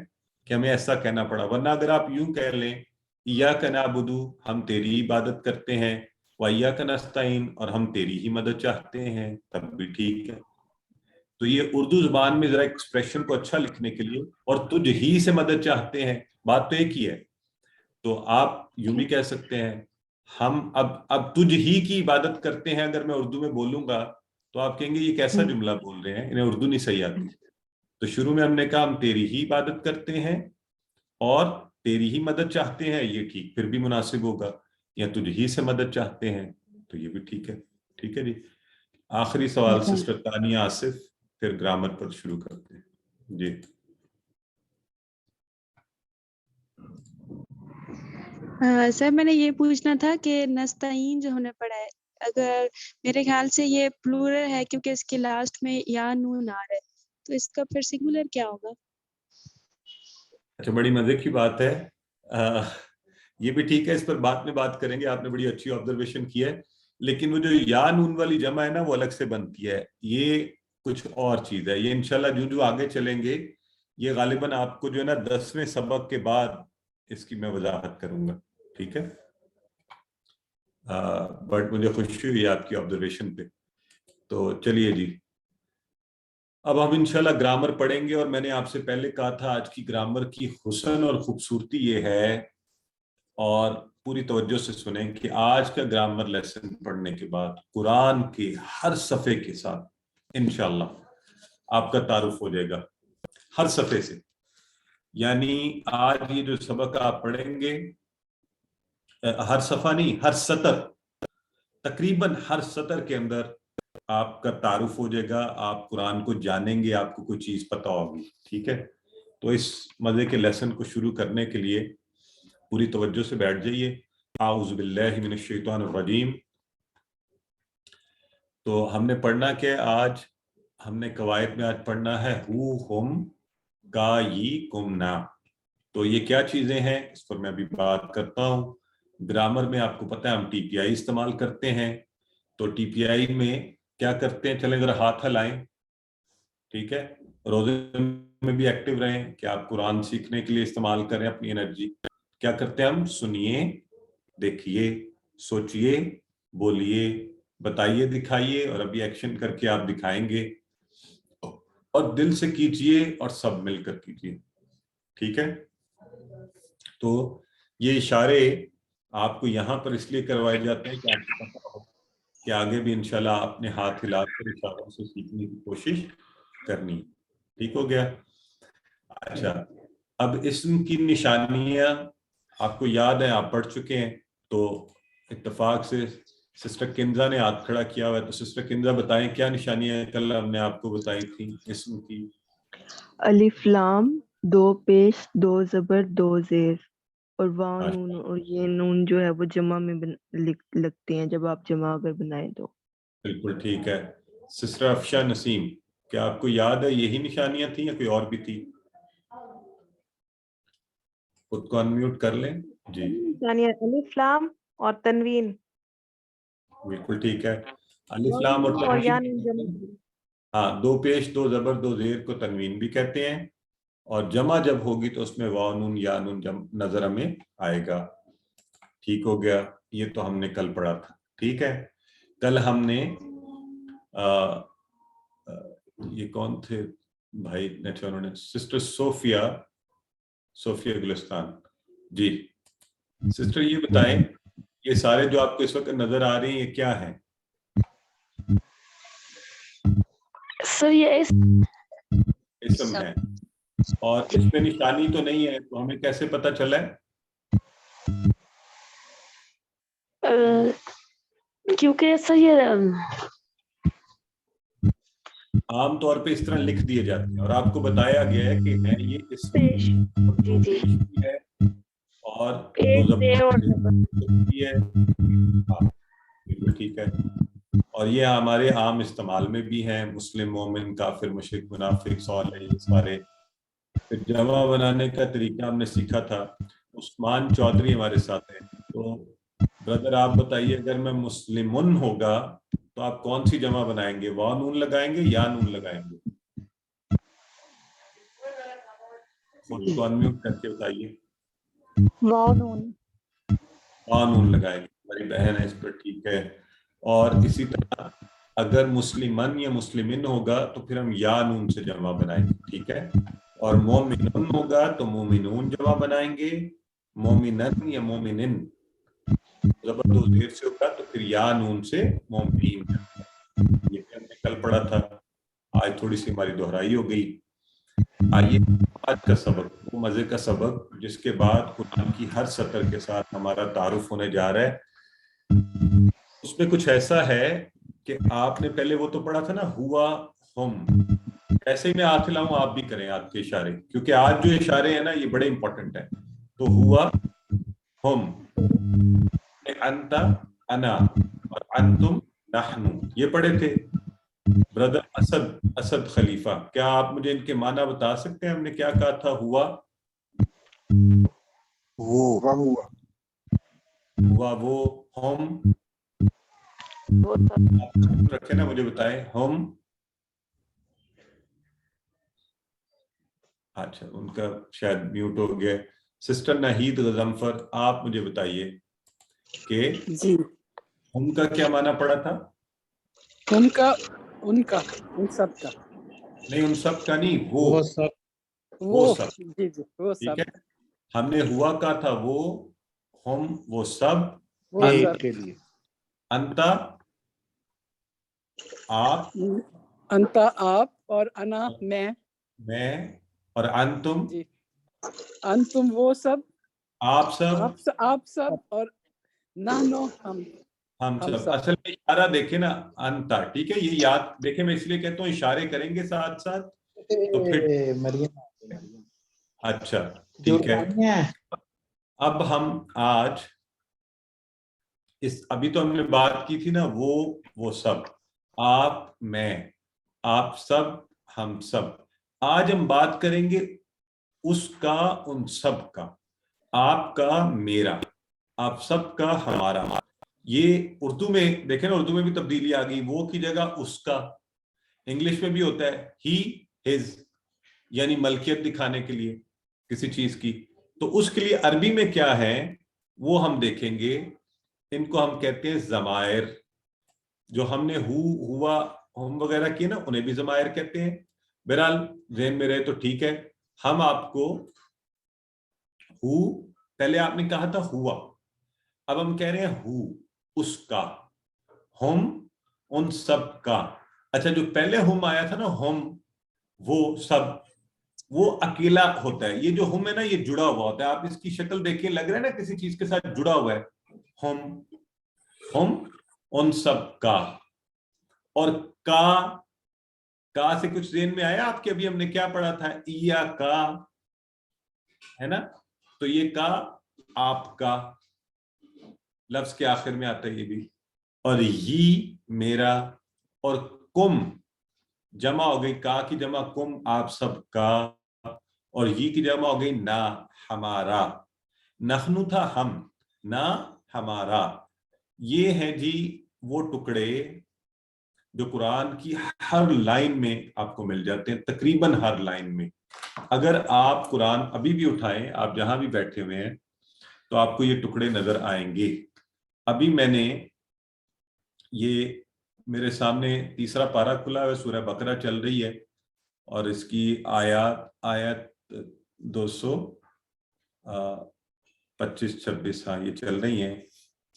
کہ ہمیں ایسا کہنا پڑا، ورنہ اگر آپ یوں کہہ لیں ایاک نعبد، ہم تیری عبادت کرتے ہیں، وایاک نستعین، اور ہم تیری ہی مدد چاہتے ہیں، تب بھی ٹھیک ہے۔ تو یہ اردو زبان میں ذرا ایکسپریشن کو اچھا لکھنے کے لیے، اور تجھ ہی سے مدد چاہتے ہیں، بات تو ایک ہی ہے۔ تو آپ یوں بھی کہہ سکتے ہیں ہم اب تجھ ہی کی عبادت کرتے ہیں، اگر میں اردو میں بولوں گا تو آپ کہیں گے یہ کیسا جملہ بول رہے ہیں، انہیں اردو نہیں صحیح آتی۔ تو شروع میں ہم نے کہا ہم تیری ہی عبادت کرتے ہیں اور تیری ہی مدد چاہتے ہیں، یہ ٹھیک پھر بھی مناسب ہوگا، یا تجھ ہی سے مدد چاہتے ہیں تو یہ بھی ٹھیک ہے۔ ٹھیک ہے جی۔ آخری سوال سسٹر تانیہ آصف، پھر گرامر پر شروع کرتے ہیں۔ جی سر میں نے یہ پوچھنا تھا کہ نستعین جو ہم نے پڑھا ہے، اگر میرے خیال سے یہ پلورل ہے کیونکہ اس کے لاسٹ میں یا نون آ رہا ہے، تو اس کا پھر سنگولر کیا ہوگا؟ اچھا، بڑی مزے کی بات ہے، یہ بھی ٹھیک ہے، اس پر بعد میں بات کریں گے، آپ نے بڑی اچھی آبزرویشن کی ہے، لیکن وہ جو یا نون والی جمع ہے نا وہ الگ سے بنتی ہے۔ یہ کچھ اور چیز ہے. یہ انشاءاللہ جو آگے چلیں گے یہ غالباً آپ کو جو ہے نا 10ویں سبق کے بعد اس کی میں وضاحت کروں گا. ٹھیک ہے, بٹ مجھے خوشی ہوئی آپ کی آبزرویشن پہ. تو چلیے جی, اب ہم انشاءاللہ گرامر پڑھیں گے. اور میں نے آپ سے پہلے کہا تھا آج کی گرامر کی حسن اور خوبصورتی یہ ہے, اور پوری توجہ سے سنیں, کہ آج کا گرامر لیسن پڑھنے کے بعد قرآن کے ہر صفحے کے ساتھ انشاءاللہ آپ کا تعارف ہو جائے گا, ہر صفحے سے. یعنی آج یہ جو سبق آپ پڑھیں گے, ہر صفحہ نہیں, ہر سطر, تقریباً ہر سطر کے اندر آپ کا تعارف ہو جائے گا, آپ قرآن کو جانیں گے, آپ کو کوئی چیز پتہ ہوگی. ٹھیک ہے, تو اس مزے کے لیسن کو شروع کرنے کے لیے پوری توجہ سے بیٹھ جائیے. اعوذ باللہ من الشیطان الرجیم. تو ہم نے پڑھنا کہ آج ہم نے قواعد میں آج پڑھنا ہے ہو, ہم, کا, ی, کم, نا. تو یہ کیا چیزیں ہیں اس پر میں ابھی بات کرتا ہوں. گرامر میں آپ کو پتہ ہے ہم ٹی پی آئی استعمال کرتے ہیں. تو ٹی پی آئی میں کیا کرتے ہیں, چلیں ذرا ہاتھ ہلائیں. ٹھیک ہے, روزے میں بھی ایکٹیو رہیں کہ آپ قرآن سیکھنے کے لیے استعمال کریں اپنی انرجی. کیا کرتے ہیں ہم, سنیے, دیکھیے, سوچئے, بولیے, بتائیے, دکھائیے, اور ابھی ایکشن کر کے آپ دکھائیں گے, اور دل سے کیجئے اور سب مل کر کیجئے. ٹھیک ہے, تو یہ اشارے آپ کو یہاں پر اس لیے کروائے جاتے ہیں کہ آپ کو پتہ ہو کہ آگے بھی انشاءاللہ آپ نے ہاتھ ہلا کر اشاروں سے سیکھنے کی کوشش کرنی. ٹھیک ہو گیا. اچھا, اب اسم کی نشانیاں آپ کو یاد ہے, آپ پڑھ چکے ہیں. تو اتفاق سے سسٹر کنزا نے ہاتھ کھڑا کیا ہوا ہے, تو سسٹر کنزا بتائیں کیا نشانیاں کل ہم نے آپ کو بتائی تھی اسم کی. الف لام, 2 پیش, 2 زبر, 2 زیر, اور واو نون, اور یہ نون جو ہے وہ جمع میں لگتے ہیں جب آپ جمع اگر بنائیں تو. بالکل ٹھیک ہے. سسٹر افشا نسیم, کیا آپ کو یاد ہے یہی نشانیاں تھیں یا کوئی اور بھی تھی؟ خود کو انمیوٹ کر لیں جی. الف لام اور تنوین. بالکل ٹھیک ہے, الف لام اور تنوین. ہاں, 2 پیش, 2 زبر, 2 زیر کو تنوین بھی کہتے ہیں, اور جمع جب ہوگی تو اس میں واو نون یا نون نظر ہمیں آئے گا. ٹھیک ہو گیا, یہ تو ہم نے کل پڑھا تھا. ٹھیک ہے, کل ہم نے یہ کون تھے بھائی نیچے, انہوں نے سسٹر صوفیہ گلستان جی. سسٹر یہ بتائیں, یہ سارے جو آپ کو اس وقت نظر آ رہے ہیں یہ کیا ہیں؟ سر یہ اسم ہے, اور اس میں نشانی تو نہیں ہے, تو ہمیں کیسے پتہ چلا ہے؟ کیونکہ سر یہ عام طور پہ اس طرح لکھ دیے جاتے ہیں, اور آپ کو بتایا گیا ہے کہ ہے یہ اسم ہے, اور ہے. بالکل ٹھیک ہے, اور یہ ہمارے عام استعمال میں بھی ہیں, مسلم, مومن, کافر, مشرک, منافق, صالح, یہ سارے. پھر جمع بنانے کا طریقہ ہم نے سیکھا تھا. عثمان چودھری ہمارے ساتھ ہیں, تو برادر آپ بتائیے اگر میں مسلمن ہوگا تو آپ کون سی جمع بنائیں گے, واو نون لگائیں گے یا نون لگائیں گے؟ خود کو انمیوٹ کر کے بتائیے. واو نون. واو نون لگائیں گے, ہماری بہن ہے اس پر. ٹھیک ہے, اور اسی طرح اگر مسلمن یا مسلمن ہوگا تو پھر ہم یا نون سے جمع بنائیں گے. ٹھیک ہے, اور مومنون ہوگا تو مومنون جمع بنائیں گے, مومنن یا مومنن زبر 2 زیر سے ہوگا تو پھر یا نون سے مومنین. یہ ہم نے کل پڑھا تھا, آج تھوڑی سی ہماری دہرائی ہو گئی. آئیے آج کا سبق, وہ مزے کا سبق جس کے بعد قرآن کی ہر سطر کے ساتھ ہمارا تعارف ہونے جا رہا ہے. اس میں کچھ ایسا ہے کہ آپ نے پہلے وہ تو پڑھا تھا نا ہوا, ہم, ایسے ہی میں ہاتھ ہلاؤں آپ بھی کریں آپ کے اشارے, کیونکہ آج جو اشارے ہیں نا یہ بڑے امپورٹنٹ ہیں. تو ہوا, ہم, انت, انا, اور انتم, نحن, یہ پڑھے تھے. بردر اسد خلیفہ, کیا آپ مجھے ان کے معنی بتا سکتے ہیں؟ ہم نے کیا کہا تھا؟ ہوا وہ, ہم رکھے نا, مجھے بتائیں ہم اچھا ان کا شاید میوٹ ہو گیا. سسٹر ناہید غضنفر آپ مجھے بتائیے کہ جی ہم کا کیا معنی پڑا تھا؟ ان سب کا نہیں ان سب کا نہیں، وہ سب وہ سب. جی جی وہ ٹھیک سب ہے، ہم نے ہوا کہا تھا وہ، ہم وہ سب، وہ ایک سب کے لیے. انتا آپ، انتا آپ اور انا میں اور انتم جی انتم وہ سب آپ سب، آپ سب اور نحنو ہم ہم سب. سب. اصل میں اشارہ دیکھیں نا انتا، ٹھیک ہے، یہ یاد دیکھیں، میں اس لیے کہتا ہوں اشارے کریں گے ساتھ ساتھ تو پھر مریم اچھا ٹھیک ہے. اب ہم آج ابھی تو ہم نے بات کی تھی نا وہ سب، آپ میں، آپ سب ہم سب. آج ہم بات کریں گے اس کا ان سب کا، آپ کا میرا، آپ سب کا ہمارا. یہ اردو میں دیکھیں نا، اردو میں بھی تبدیلی آ گئی، وہ کی جگہ اس کا. انگلش میں بھی ہوتا ہے ہی ہز، یعنی ملکیت دکھانے کے لیے کسی چیز کی. تو اس کے لیے عربی میں کیا ہے وہ ہم دیکھیں گے. ان کو ہم کہتے ہیں ضمائر. جو ہم نے ہوا ہم وغیرہ کیے نا انہیں بھی ضمائر کہتے ہیں. بہرحال ذہن میں رہے تو ٹھیک ہے. ہم آپ کو پہلے آپ نے کہا تھا ہوا، اب ہم کہہ رہے ہیں اس کا، ہم ان سب کا. اچھا جو پہلے ہم آیا تھا نا، ہم وہ سب، وہ اکیلا ہوتا ہے. یہ جو ہم ہے نا یہ جڑا ہوا ہوتا ہے. آپ اس کی شکل دیکھیں، لگ رہا ہے نا کسی چیز کے ساتھ جڑا ہوا ہے. ہم ان سب کا. اور کا سے کچھ ذہن میں آیا آپ کے؟ ابھی ہم نے کیا پڑھا تھا؟ ایا کا ہے نا، تو یہ کا آپ کا لفظ کے آخر میں آتا ہے یہ بھی. اور یہ میرا، اور کم جمع ہو گئی، کا کی جمع کم آپ سب کا، اور یہ کی جمع ہو گئی نا ہمارا. نحنو تھا ہم، نا ہمارا. یہ ہے جی وہ ٹکڑے جو قرآن کی ہر لائن میں آپ کو مل جاتے ہیں، تقریباً ہر لائن میں. اگر آپ قرآن ابھی بھی اٹھائیں، آپ جہاں بھی بیٹھے ہوئے ہیں، تو آپ کو یہ ٹکڑے نظر آئیں گے. ابھی میں نے یہ میرے سامنے تیسرا پارہ کھلا ہے، سورہ بقرہ چل رہی ہے، اور اس کی آیت 225-26 ہاں یہ چل رہی ہیں.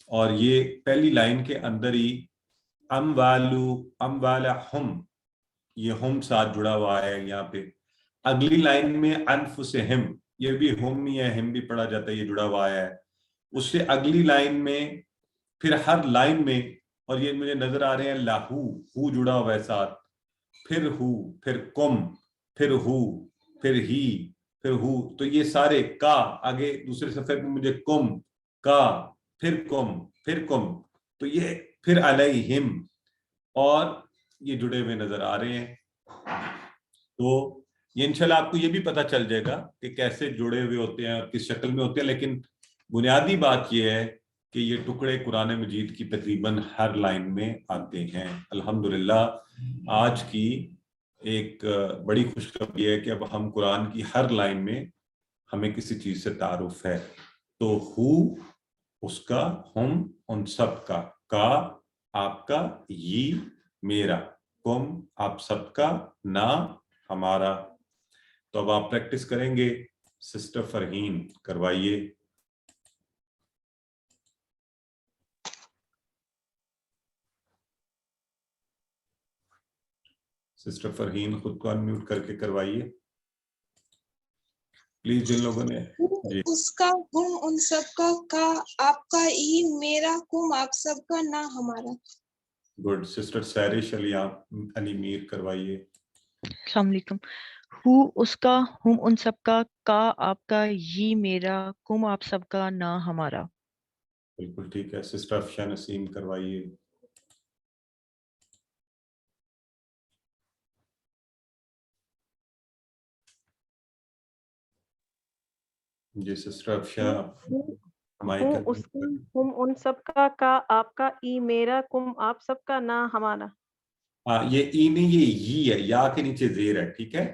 اور یہ پہلی لائن کے اندر ہی اموالہم، یہ ہم ساتھ جڑا ہوا ہے یہاں پہ. اگلی لائن میں انفسہم، یہ بھی ہم ہی ہے، ہم بھی پڑھا جاتا ہے، یہ جڑا ہوا ہے. اس سے اگلی لائن میں پھر ہر لائن میں، اور یہ مجھے نظر آ رہے ہیں ہو جڑا ہوا ہے ساتھ، پھر پھر کم، پھر پھر ہی، پھر تو یہ سارے کا آگے دوسرے صفحے پہ مجھے کم کا، پھر کم، تو یہ پھر علیہم، اور یہ جڑے ہوئے نظر آ رہے ہیں. تو یہ انشاءاللہ آپ کو یہ بھی پتہ چل جائے گا کہ کیسے جڑے ہوئے ہوتے ہیں اور کس شکل میں ہوتے ہیں. لیکن بنیادی بات یہ ہے کہ یہ ٹکڑے قرآن مجید کی تقریباً ہر لائن میں آتے ہیں. الحمدللہ آج کی ایک بڑی خوشخبری ہے کہ اب ہم قرآن کی ہر لائن میں ہمیں کسی چیز سے تعارف ہے. تو اس کا، ہم ان سب کا آپ کا، یہ میرا، کم آپ سب کا، نہ ہمارا. تو اب آپ پریکٹس کریں گے. سسٹر فرحین کروائیے. سسٹر فرحین خود کو انمیوٹ کر کے کروائیے پلیز. جن لوگوں نے جی اس کا، ہم ان سب کا آپ کا، ای میرا، کم آپ سب کا، نہ ہمارا. گڈ. سسٹر سیرش علی میر کروائیے. السلام علیکم. اس کا، ہم ان سب کا آپ کا، یہ میرا، کم آپ سب کا، نہ ہمارا. بالکل ٹھیک ہے. سسٹر افشا نسیم کروائیے. جی سسٹر افشا اس کا، ہم ان سب کا آپ کا، ای میرا، کم آپ سب کا، نہ ہمارا. ہاں یہ ای نہیں، یہ ہے، یا کے نیچے زیر ہے. ٹھیک ہے.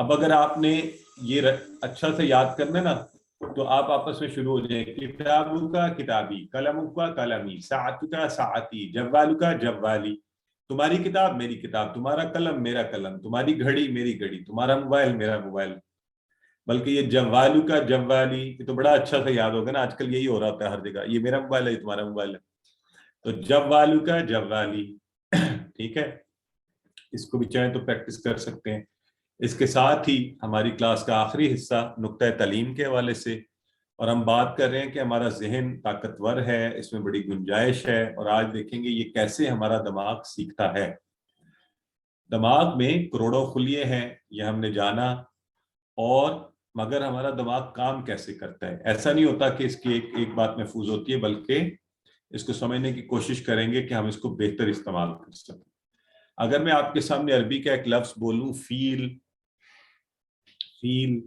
اب اگر آپ نے یہ اچھا سے یاد کرنا ہے نا تو آپ آپس میں شروع ہو جائیں، کتابو کا کتابی، قلمو کا قلمی، ساعتو کا ساعتی، جوالو کا جوالی، تمہاری کتاب میری کتاب، تمہارا قلم میرا قلم، تمہاری گھڑی میری گھڑی، تمہارا موبائل میرا موبائل. بلکہ یہ جوالو کا جوالی یہ تو بڑا اچھا سے یاد ہوگا نا، آج کل یہی ہو رہا ہوتا ہے ہر جگہ، یہ میرا موبائل ہے یہ تمہارا موبائل ہے. تو جوالو کا جوالی، ٹھیک ہے، اس کو بھی چاہیں تو پریکٹس کر سکتے ہیں. اس کے ساتھ ہی ہماری کلاس کا آخری حصہ نقطہ تعلیم کے حوالے سے، اور ہم بات کر رہے ہیں کہ ہمارا ذہن طاقتور ہے، اس میں بڑی گنجائش ہے، اور آج دیکھیں گے یہ کیسے ہمارا دماغ سیکھتا ہے. دماغ میں کروڑوں خلیے ہیں یہ ہم نے جانا، اور مگر ہمارا دماغ کام کیسے کرتا ہے. ایسا نہیں ہوتا کہ اس کی ایک بات محفوظ ہوتی ہے، بلکہ اس کو سمجھنے کی کوشش کریں گے کہ ہم اس کو بہتر استعمال کر سکیں. اگر میں آپ کے سامنے عربی کا ایک لفظ بولوں، فیل، فیل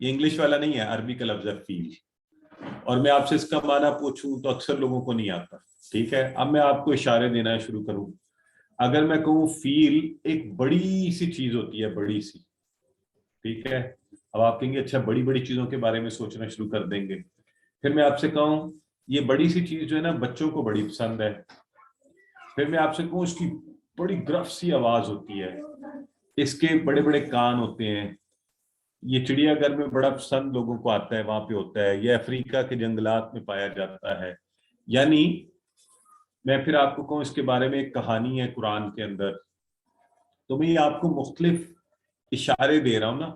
یہ انگلش والا نہیں ہے، عربی کا لفظ ہے فیل، اور میں آپ سے اس کا معنی پوچھوں تو اکثر لوگوں کو نہیں آتا. ٹھیک ہے، اب میں آپ کو اشارے دینا شروع کروں. اگر میں کہوں فیل ایک بڑی سی چیز ہوتی ہے، بڑی سی، ٹھیک ہے، اب آپ کہیں گے اچھا بڑی بڑی چیزوں کے بارے میں سوچنا شروع کر دیں گے. پھر میں آپ سے کہوں یہ بڑی سی چیز جو ہے نا بچوں کو بڑی پسند ہے. پھر میں آپ سے کہوں اس کی بڑی گرف سی آواز ہوتی ہے، اس کے بڑے بڑے کان ہوتے ہیں، یہ چڑیا گھر میں بڑا پسند لوگوں کو آتا ہے، وہاں پہ ہوتا ہے، یہ افریقہ کے جنگلات میں پایا جاتا ہے. یعنی میں پھر آپ کو کہوں اس کے بارے میں ایک کہانی ہے قرآن کے اندر، تو میں آپ کو مختلف اشارے دے رہا ہوں نا،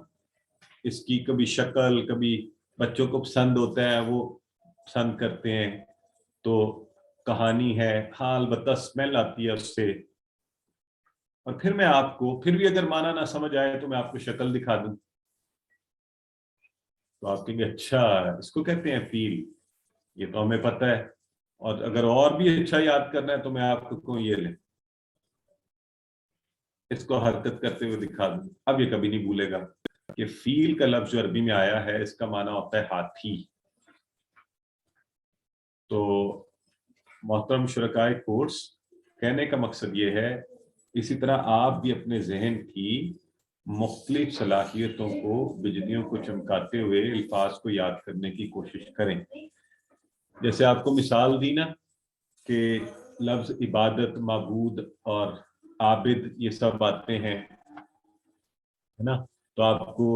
اس کی کبھی شکل، کبھی بچوں کو پسند ہوتا ہے وہ پسند کرتے ہیں تو کہانی ہے، ہاں البتہ اسمیل آتی ہے اس سے. اور پھر میں آپ کو پھر بھی اگر معنی نہ سمجھ آئے تو میں آپ کو شکل دکھا دوں تو آپ کہیں گے اچھا اس کو کہتے ہیں فیل، یہ تو ہمیں پتہ ہے. اور اگر اور بھی اچھا یاد کرنا ہے تو میں آپ کو کہوں یہ لیں، اس کو حرکت کرتے ہوئے دکھا دوں. اب یہ کبھی نہیں بھولے گا کہ فیل کا لفظ جو عربی میں آیا ہے اس کا معنی ہوتا ہے ہاتھی. تو محترم شرکائے کورس، کہنے کا مقصد یہ ہے اسی طرح آپ بھی اپنے ذہن کی مختلف صلاحیتوں کو، بجلیوں کو چمکاتے ہوئے الفاظ کو یاد کرنے کی کوشش کریں. جیسے آپ کو مثال دی نا کہ لفظ عبادت، معبود اور عابد یہ سب باتیں ہیں، ہے نا، تو آپ کو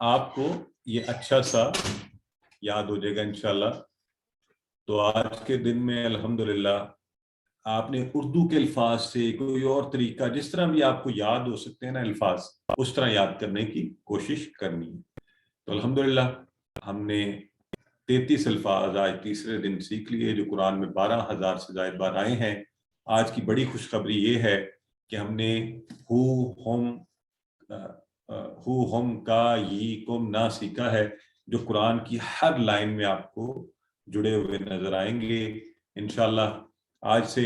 آپ کو یہ اچھا سا یاد ہو جائے گا انشاءاللہ. تو آج کے دن میں الحمدللہ آپ نے اردو کے الفاظ سے کوئی اور طریقہ، جس طرح بھی آپ کو یاد ہو سکتے ہیں نا الفاظ، اس طرح یاد کرنے کی کوشش کرنی ہے. تو الحمدللہ ہم نے 33 الفاظ آج تیسرے دن سیکھ لیے جو قرآن میں 12,000 سے زائد بار آئے ہیں. آج کی بڑی خوشخبری یہ ہے کہ ہم نے ہو ہم کا یہ کم نہ سیکھا ہے، جو قرآن کی ہر لائن میں آپ کو جڑے ہوئے نظر آئیں گے. انشاءاللہ آج سے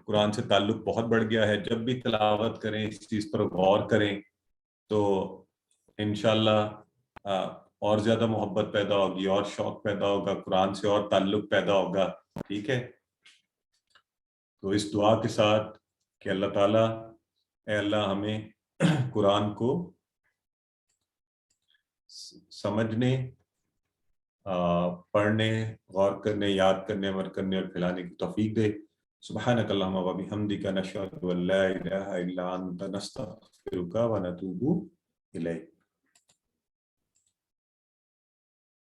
قرآن سے تعلق بہت بڑھ گیا ہے. جب بھی تلاوت کریں اس چیز پر غور کریں تو انشاءاللہ اور زیادہ محبت پیدا ہوگی، اور شوق پیدا ہوگا، قرآن سے اور تعلق پیدا ہوگا. ٹھیک ہے، تو اس دعا کے ساتھ کہ اللہ تعالیٰ، اے اللہ ہمیں قرآن کو سمجھنے، پڑھنے، غور کرنے، یاد کرنے، عمل کرنے اور پھیلانے کی توفیق دے. سبحانک اللہم و بحمدک، نشہد ان لا الہ الا انت، نستغفرک و نتوب الیک.